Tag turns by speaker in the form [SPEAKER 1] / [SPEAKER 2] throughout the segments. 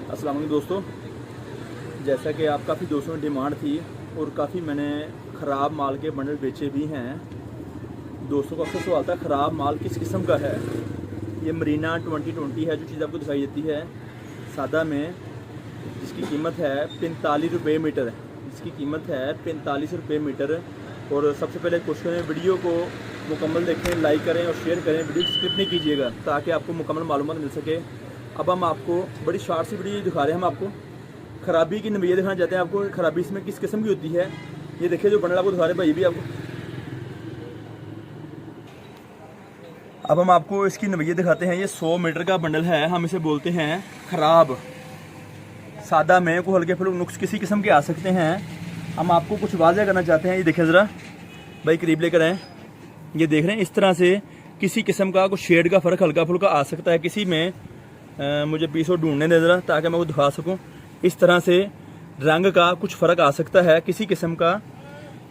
[SPEAKER 1] अस्सलाम वालेकुम दोस्तों, जैसा कि आप काफ़ी दोस्तों की डिमांड थी और काफ़ी मैंने ख़राब माल के बंडल बेचे भी हैं। दोस्तों का अक्सर सवाल था ख़राब माल किस किस्म का है। ये मरीना 2020 है जो चीज़ आपको दिखाई देती है सादा में, जिसकी कीमत है 45 रुपये मीटर। जिसकी कीमत है 45 रुपये मीटर। और सबसे पहले कोशिश करें वीडियो को मुकम्मल देखें, लाइक करें और शेयर करें, वीडियो स्किप नहीं कीजिएगा ताकि आपको मुकम्मल मालूमात मिल सके। अब हम आपको बड़ी शॉर्ट सी वीडियो दिखा रहे हैं। हम आपको ख़राबी की नवीयत दिखाना चाहते हैं आपको ख़राबी इसमें किस किस्म की होती है। ये देखिए जो बंडल आपको दिखा रहे हैं भाई भी आपको। अब हम आपको इसकी नवीयत दिखाते हैं। ये 100 मीटर का बंडल है। हम इसे बोलते हैं ख़राब। सादा में कोई हल्के फुल्के नुक्स किसी किस्म के आ सकते हैं। हम आपको कुछ वाज़ह करना चाहते हैं। ये देखें ज़रा भाई, करीब लेकर आएँ। ये देख रहे हैं इस तरह से किसी किस्म का कुछ शेड का फ़र्क हल्का फुल्का आ सकता है। किसी में मुझे पीसों ढूंढने दे ज़रा ताकि मैं वो दिखा सकूं। इस तरह से रंग का कुछ फ़र्क आ सकता है किसी किस्म का।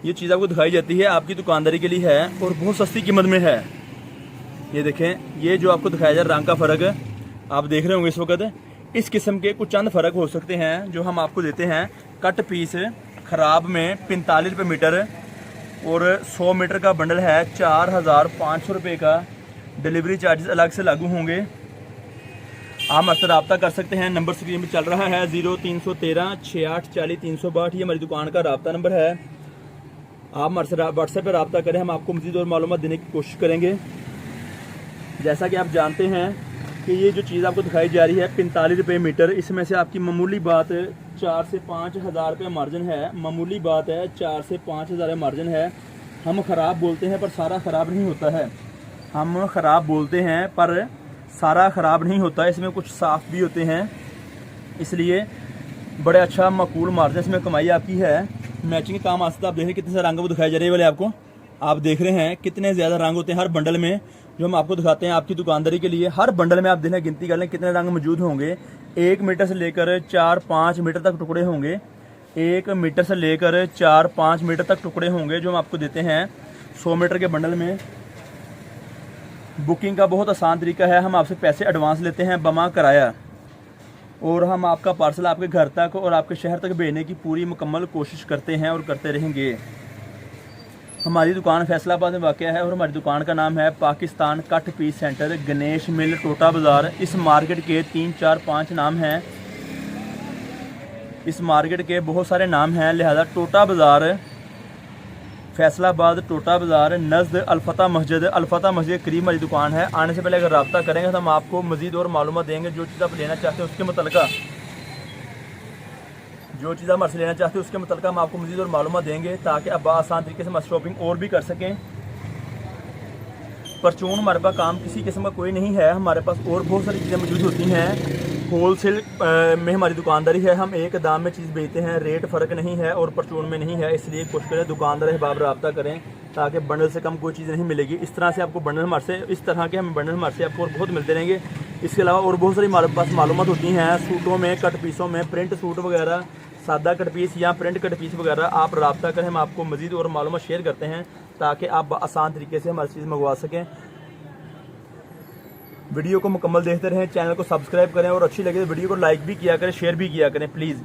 [SPEAKER 1] ये चीज़ आपको दिखाई जाती है, आपकी दुकानदारी के लिए है और बहुत सस्ती कीमत में है। ये देखें, ये जो आपको दिखाया जा रहा रंग का फ़र्क आप देख रहे होंगे इस वक्त। इस किस्म के कुछ चंद फ़र्क हो सकते हैं जो हम आपको देते हैं। कट पीस ख़राब में 45 रुपये मीटर और 100 मीटर का बंडल है 4500 रुपये का। डिलीवरी चार्जेस अलग से लागू होंगे। आप हमसे रब्ता कर सकते हैं। नंबर स्क्रीन पर चल रहा है 0313 6840 362। ये हमारी दुकान का रब्ता नंबर है। आप हमारे व्हाट्सएप पर रब्ता करें, हम आपको मज़ीद और मालूमात देने की कोशिश करेंगे। जैसा कि आप जानते हैं कि ये जो चीज़ आपको दिखाई जा रही है 45 रुपये मीटर, इसमें से आपकी मामूली बात 4 से 5 हज़ार रुपये मार्जिन है। मामूली बात है, 4 से 5 हज़ार मार्जिन है। हम ख़राब बोलते हैं पर सारा ख़राब नहीं होता है। हम ख़राब बोलते हैं पर सारा ख़राब नहीं होता, इसमें कुछ साफ़ भी होते हैं। इसलिए बड़े अच्छा माकूल मार्जिन इसमें कमाई आपकी है। मैचिंग काम आस्ते आप देखें कितने से रंग वो दिखाए जा रहे हैं वाले आपको। आप देख रहे हैं कितने ज़्यादा रंग होते हैं हर बंडल में जो हम आपको दिखाते हैं आपकी दुकानदारी के लिए। हर बंडल में आप देखें, गिनती कर लें कितने रंग मौजूद होंगे। 1 मीटर से लेकर 4-5 मीटर तक टुकड़े होंगे। 1 मीटर से लेकर 4-5 मीटर तक टुकड़े होंगे जो हम आपको देते हैं 100 मीटर के बंडल में। बुकिंग का बहुत आसान तरीका है। हम आपसे पैसे एडवांस लेते हैं बमा किराया, और हम आपका पार्सल आपके घर तक और आपके शहर तक भेजने की पूरी मुकम्मल कोशिश करते हैं और करते रहेंगे। हमारी दुकान फैसलाबाद में वाक़ है और हमारी दुकान का नाम है Pakistan cut piece centre, Ganesh mill, टोटा बाज़ार। इस मार्केट के 3-4-5 नाम हैं। इस मार्केट के बहुत सारे नाम हैं, लिहाजा टोटा बाज़ार, फैसलाबाद, टोटा बाज़ार, नज़द अलफ़ता मस्जिद, अलफ़ता मस्जिद के करीब हमारी दुकान है। आने से पहले अगर रब्ता करेंगे तो हम आपको मज़ीद और मालूमात देंगे। जो चीज़ आप लेना चाहते हैं उसके मुतल्लिक़ उसके मुतल्लिक़ हम आपको मज़ीद और मालूमात देंगे ताकि आप आसान तरीके से हम शॉपिंग और भी कर सकें। परचून हमारे पास काम किसी किस्म का कोई नहीं है। हमारे पास और बहुत सारी चीज़ें मौजूद होती हैं। होलसेल में हमारी दुकानदारी है। हम एक दाम में चीज़ बेचते हैं, रेट फ़र्क नहीं है और परचून में नहीं है। इसलिए कोशिश करें दुकानदार अहबाब रब्ता करें ताकि बंडल से कम कोई चीज़ नहीं मिलेगी। इस तरह से आपको बंडल हमारे से, इस तरह के हम बंडल हमारे से आपको और बहुत मिलते रहेंगे। इसके अलावा और बहुत सारी हमारे पास मालूमात होती हैं सूटों में, कट पीसों में, प्रिंट सूट वगैरह, सादा कट पीस या प्रिंट कट पीस वगैरह। आप रब्ता करें, हम आपको मज़ीद और मालूमात शेयर करते हैं ताकि आप आसान तरीके से हमारी चीज़ मंगवा सकें। वीडियो को मुकम्मल देखते रहें, चैनल को सब्सक्राइब करें और अच्छी लगे तो वीडियो को लाइक भी किया करें, शेयर भी किया करें प्लीज़।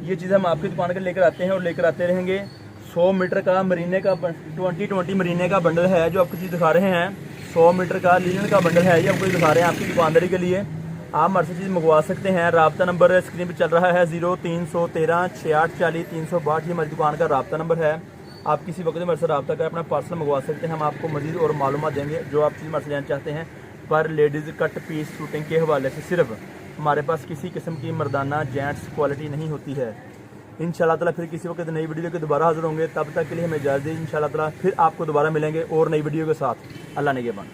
[SPEAKER 1] ये चीज़ हम आपकी दुकान पर लेकर आते हैं और लेकर आते रहेंगे। 100 मीटर का मरीने का 2020 मरीने का बंडल है जो आपको चीज़ दिखा रहे हैं। 100 मीटर का लिनन का बंडल है, ये आपको दिखा रहे हैं आपकी दुकानदारी के लिए। आप हमारे से चीज़ मंगवा सकते हैं। रब्ता नंबर स्क्रीन पर चल रहा है 0313 6840 362। ये हमारी दुकान का रब्ता नंबर है। आप किसी वक्त हमारे से रब्ता कर अपना पार्सल मंगवा सकते हैं। हम आपको मज़ीद और मालूमात देंगे जो आप चीज़ हमारे से लेना चाहते हैं। पर लेडीज़ कट पीस शूटिंग के हवाले से सिर्फ हमारे पास किसी किस्म की मर्दाना जेंट्स क्वालिटी नहीं होती है। इंशाल्लाह ताला फिर किसी वक्त नई वीडियो के दोबारा हाज़िर होंगे। तब तक के लिए हमें इजाज़त दीजिए। इंशाल्लाह ताला फिर आपको दोबारा मिलेंगे और नई वीडियो के साथ। अल्लाह निगहबान।